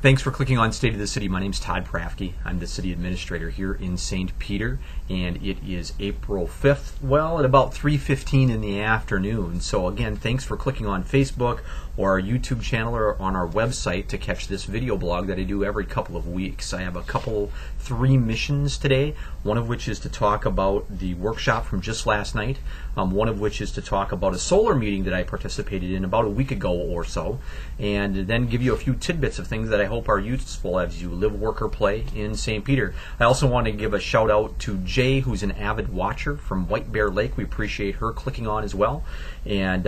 Thanks for clicking on State of the City. My name's Todd Prafke. I'm the City Administrator here in St. Peter, and it is April 5th, well, at about 3:15 in the afternoon. So again, thanks for clicking on Facebook or our YouTube channel or on our website to catch this video blog that I do every couple of weeks. I have three missions today, one of which is to talk about the workshop from just last night, one of which is to talk about a solar meeting that I participated in about a week ago or so, and then give you a few tidbits of things that I hope are useful as you live, work, or play in St. Peter. I also want to give a shout out to Jay, who's an avid watcher from White Bear Lake. We appreciate her clicking on as well. And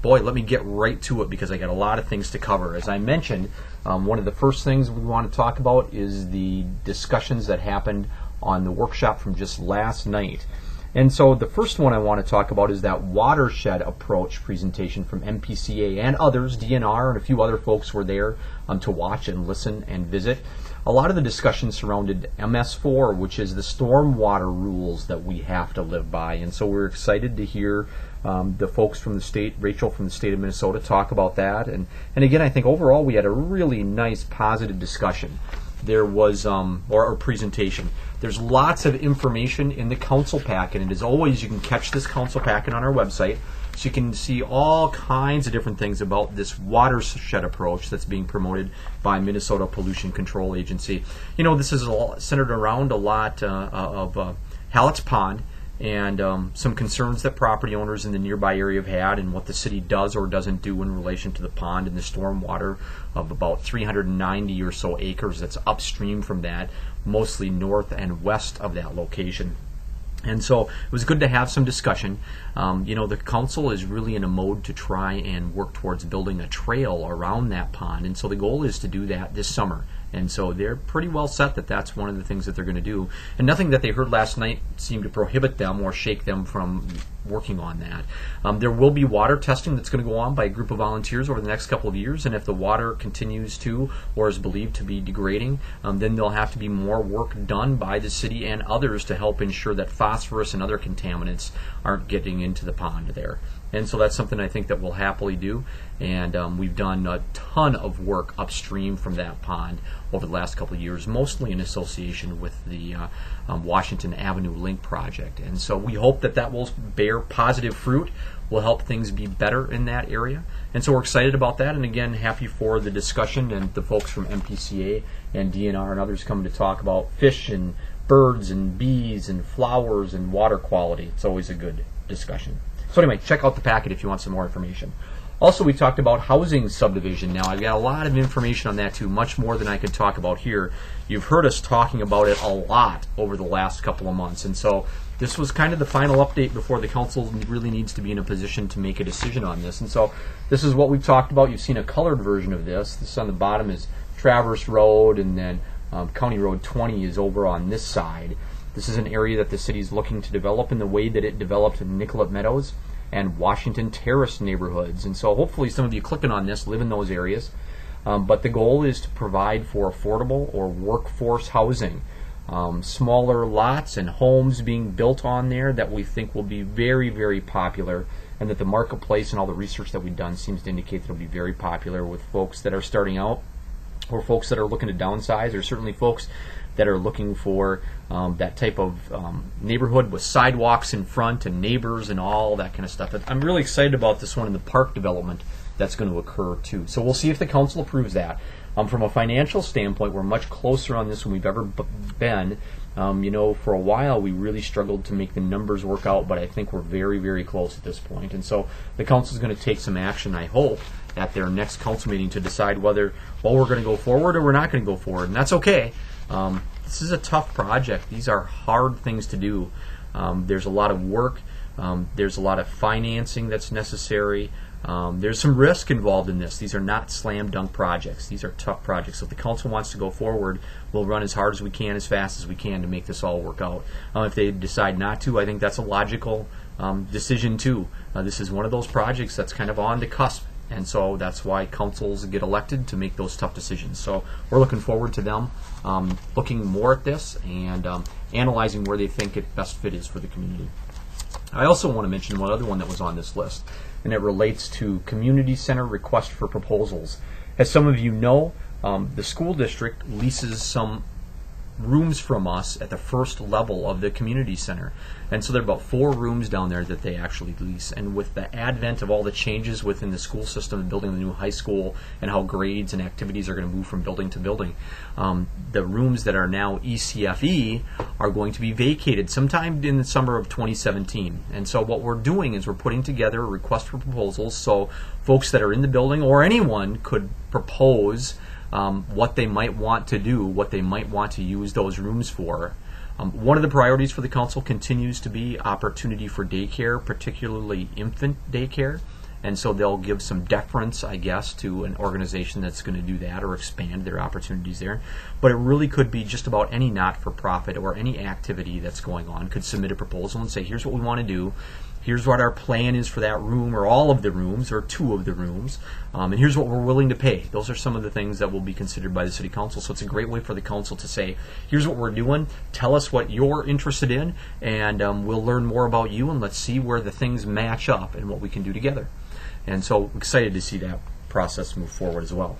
boy, let me get right to it because I got a lot of things to cover. As I mentioned, one of the first things we want to talk about is the discussions that happened on the workshop from just last night. And so the first one I want to talk about is that Watershed Approach presentation from MPCA and others. DNR and a few other folks were there to watch and listen and visit. A lot of the discussion surrounded MS4, which is the stormwater rules that we have to live by. And so we're excited to hear the folks from the state, Rachel from the state of Minnesota, talk about that. And again, I think overall we had a really nice positive discussion. There was, or presentation. There's lots of information in the council packet, and as always, you can catch this council packet on our website, so you can see all kinds of different things about this watershed approach that's being promoted by Minnesota Pollution Control Agency. You know, this is centered around a lot of Hallet's Pond, and some concerns that property owners in the nearby area have had and what the city does or doesn't do in relation to the pond and the stormwater of about 390 or so acres that's upstream from that, mostly north and west of that location. And so it was good to have some discussion. You know, the council is really in a mode to try and work towards building a trail around that pond, and so the goal is to do that this summer. And so they're pretty well set that that's one of the things that they're going to do. And nothing that they heard last night seemed to prohibit them or shake them from working on that. There will be water testing that's going to go on by a group of volunteers over the next couple of years, and if the water continues to or is believed to be degrading, then there'll have to be more work done by the city and others to help ensure that phosphorus and other contaminants aren't getting into the pond there. And so that's something I think that we'll happily do. And we've done a ton of work upstream from that pond over the last couple of years, mostly in association with the Washington Avenue Link project. And so we hope that that will bear positive fruit, will help things be better in that area. And so we're excited about that. And again, happy for the discussion and the folks from MPCA and DNR and others coming to talk about fish and birds and bees and flowers and water quality. It's always a good discussion. So anyway, check out the packet if you want some more information. Also, we talked about housing subdivision. Now, I've got a lot of information on that too, much more than I could talk about here. You've heard us talking about it a lot over the last couple of months, and so this was kind of the final update before the council really needs to be in a position to make a decision on this. And so this is what we've talked about. You've seen a colored version of this. This on the bottom is Traverse Road, and then County Road 20 is over on this side. This is an area that the city is looking to develop in the way that it developed in Nicollet Meadows and Washington Terrace neighborhoods. And so hopefully some of you clicking on this live in those areas. But the goal is to provide for affordable or workforce housing. Smaller lots and homes being built on there that we think will be very, very popular, and that the marketplace and all the research that we've done seems to indicate that it'll be very popular with folks that are starting out or folks that are looking to downsize, or certainly folks that are looking for that type of neighborhood with sidewalks in front and neighbors and all that kind of stuff. I'm really excited about this one in the park development that's going to occur too. So we'll see if the council approves that. From a financial standpoint, we're much closer on this than we've ever been. You know, for a while we really struggled to make the numbers work out, but I think we're very, very close at this point. And so the council is going to take some action, I hope, at their next council meeting to decide whether, well, we're going to go forward or we're not going to go forward. And that's okay. This is a tough project. These are hard things to do. There's a lot of work. There's a lot of financing that's necessary. There's some risk involved in this. These are not slam dunk projects. These are tough projects. So if the council wants to go forward, we'll run as hard as we can, as fast as we can to make this all work out. If they decide not to, I think that's a logical decision too. This is one of those projects that's kind of on the cusp. And so that's why councils get elected, to make those tough decisions. So we're looking forward to them looking more at this and analyzing where they think it best fit is for the community. I also want to mention one other one that was on this list, and it relates to community center request for proposals. As some of you know, the school district leases some rooms from us at the first level of the community center. And so there are about 4 rooms down there that they actually lease. And with the advent of all the changes within the school system, building the new high school, and how grades and activities are going to move from building to building, the rooms that are now ECFE are going to be vacated sometime in the summer of 2017. And so what we're doing is we're putting together a request for proposals so folks that are in the building or anyone could propose what they might want to do, what they might want to use those rooms for. One of the priorities for the council continues to be opportunity for daycare, particularly infant daycare. And so they'll give some deference, I guess, to an organization that's going to do that or expand their opportunities there. But it really could be just about any not-for-profit or any activity that's going on could submit a proposal and say, here's what we want to do. Here's what our plan is for that room or all of the rooms or 2 of the rooms, and here's what we're willing to pay. Those are some of the things that will be considered by the City Council. So it's a great way for the council to say, here's what we're doing, tell us what you're interested in, and we'll learn more about you, and let's see where the things match up and what we can do together. And so excited to see that process move forward as well.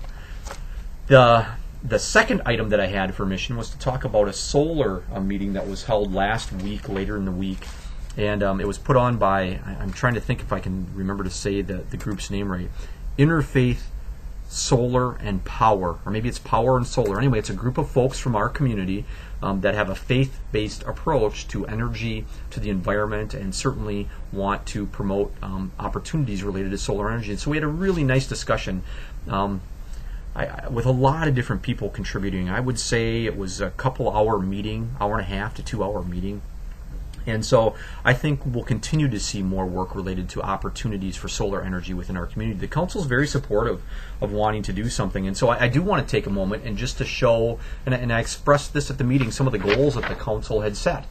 The second item that I had for mission was to talk about a solar meeting that was held last week, later in the week. And it was put on by, I'm trying to think if I can remember to say the group's name right, Interfaith Solar and Power, or maybe it's Power and Solar. Anyway, it's a group of folks from our community that have a faith-based approach to energy, to the environment, and certainly want to promote opportunities related to solar energy. And so we had a really nice discussion with a lot of different people contributing. I would say it was a couple-hour meeting, hour and a half to 2-hour meeting. And so I think we'll continue to see more work related to opportunities for solar energy within our community. The council is very supportive of wanting to do something. And so I do want to take a moment and just to show, and I expressed this at the meeting, some of the goals that the council had set.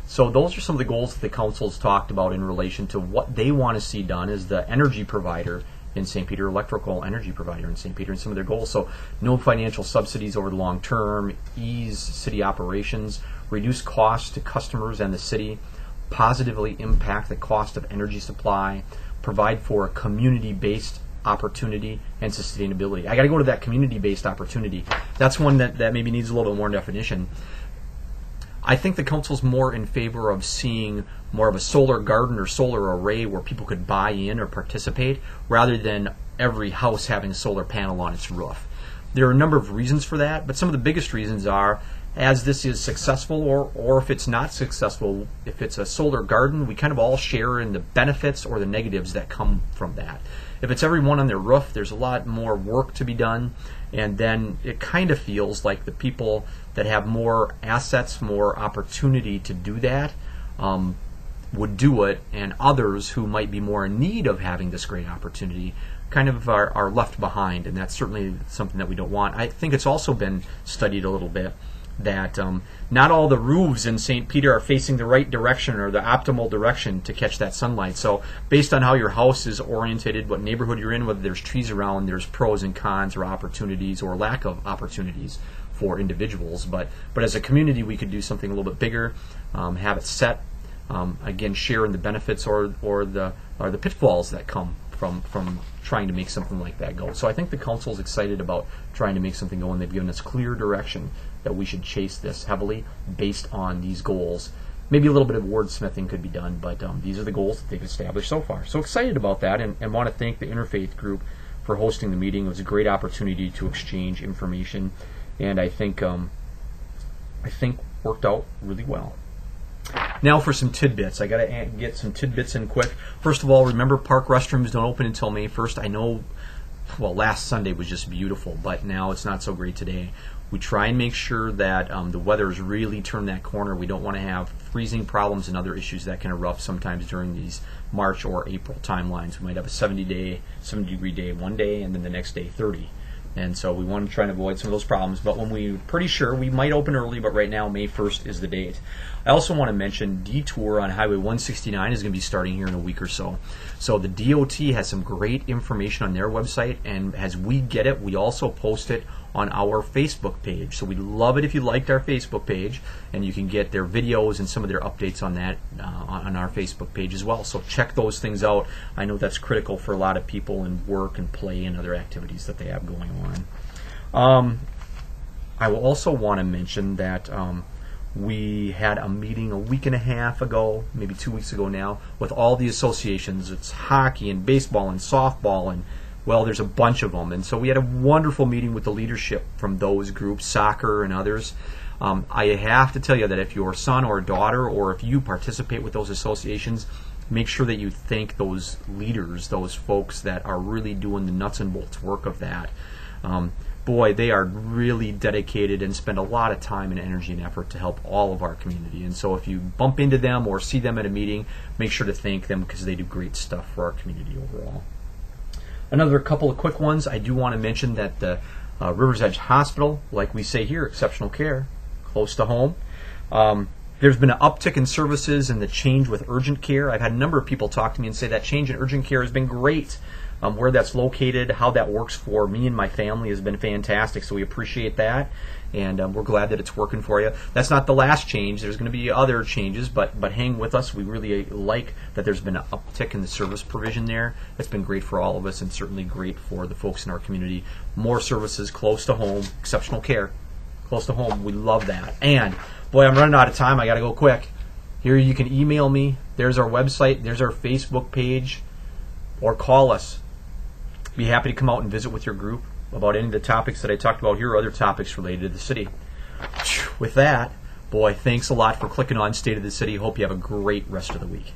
So those are some of the goals that the council's talked about in relation to what they want to see done as the energy provider in St. Peter, electrical energy provider in St. Peter, and some of their goals. So no financial subsidies over the long term, ease city operations, reduce costs to customers and the city, positively impact the cost of energy supply, provide for a community-based opportunity, and sustainability. I got to go to that community-based opportunity. That's one that maybe needs a little bit more definition. I think the council's more in favor of seeing more of a solar garden or solar array where people could buy in or participate rather than every house having a solar panel on its roof. There are a number of reasons for that, but some of the biggest reasons are, as this is successful or if it's not successful, if it's a solar garden, we kind of all share in the benefits or the negatives that come from that. If it's everyone on their roof, there's a lot more work to be done, and then it kind of feels like the people that have more assets, more opportunity to do that, would do it, and others who might be more in need of having this great opportunity kind of are left behind, and that's certainly something that we don't want. I think it's also been studied a little bit that not all the roofs in St. Peter are facing the right direction or the optimal direction to catch that sunlight. So based on how your house is orientated, what neighborhood you're in, whether there's trees around, there's pros and cons or opportunities or lack of opportunities for individuals. But as a community, we could do something a little bit bigger, have it set, again, share in the benefits or the pitfalls that come from trying to make something like that go. So I think the council is excited about trying to make something go, and they've given us clear direction that we should chase this heavily based on these goals. Maybe a little bit of wordsmithing could be done, but these are the goals that they've established so far. So excited about that, and want to thank the Interfaith group for hosting the meeting. It was a great opportunity to exchange information, and I think worked out really well. Now for some tidbits. I got to get some tidbits in quick. First of all, remember park restrooms don't open until May 1st. I know, well, last Sunday was just beautiful, but now it's not so great today. We try and make sure that the weather has really turned that corner. We don't want to have freezing problems and other issues that can erupt sometimes during these March or April timelines. We might have a 70-degree day one day, and then the next day 30. And so we want to try and avoid some of those problems. But when we're pretty sure, we might open early, but right now May 1st is the date. I also want to mention Detour on Highway 169 is going to be starting here in a week or so. So the DOT has some great information on their website, and as we get it, we also post it on our Facebook page. So we'd love it if you liked our Facebook page, and you can get their videos and some of their updates on that on our Facebook page as well. So check those things out. I know that's critical for a lot of people in work and play and other activities that they have going on. I will also want to mention that we had a meeting a week and a half ago, maybe 2 weeks ago now, with all the associations. It's hockey and baseball and softball, and well, there's a bunch of them. And so we had a wonderful meeting with the leadership from those groups, soccer and others. I have to tell you that if your son or daughter, or if you participate with those associations, make sure that you thank those leaders, those folks that are really doing the nuts and bolts work of that. Boy, they are really dedicated and spend a lot of time and energy and effort to help all of our community. And so if you bump into them or see them at a meeting, make sure to thank them because they do great stuff for our community overall. Another couple of quick ones. I do want to mention that the Rivers Edge Hospital, like we say here, exceptional care, close to home. There's been an uptick in services and the change with urgent care. I've had a number of people talk to me and say that change in urgent care has been great. Where that's located, how that works for me and my family has been fantastic, so we appreciate that, and we're glad that it's working for you. That's not the last change. There's going to be other changes, but hang with us. We really like that there's been an uptick in the service provision there. That's been great for all of us and certainly great for the folks in our community. More services close to home, exceptional care, close to home. We love that. And, boy, I'm running out of time. I got to go quick. Here you can email me. There's our website. There's our Facebook page. Or call us. Be happy to come out and visit with your group about any of the topics that I talked about here or other topics related to the city. With that, boy, thanks a lot for clicking on State of the City. Hope you have a great rest of the week.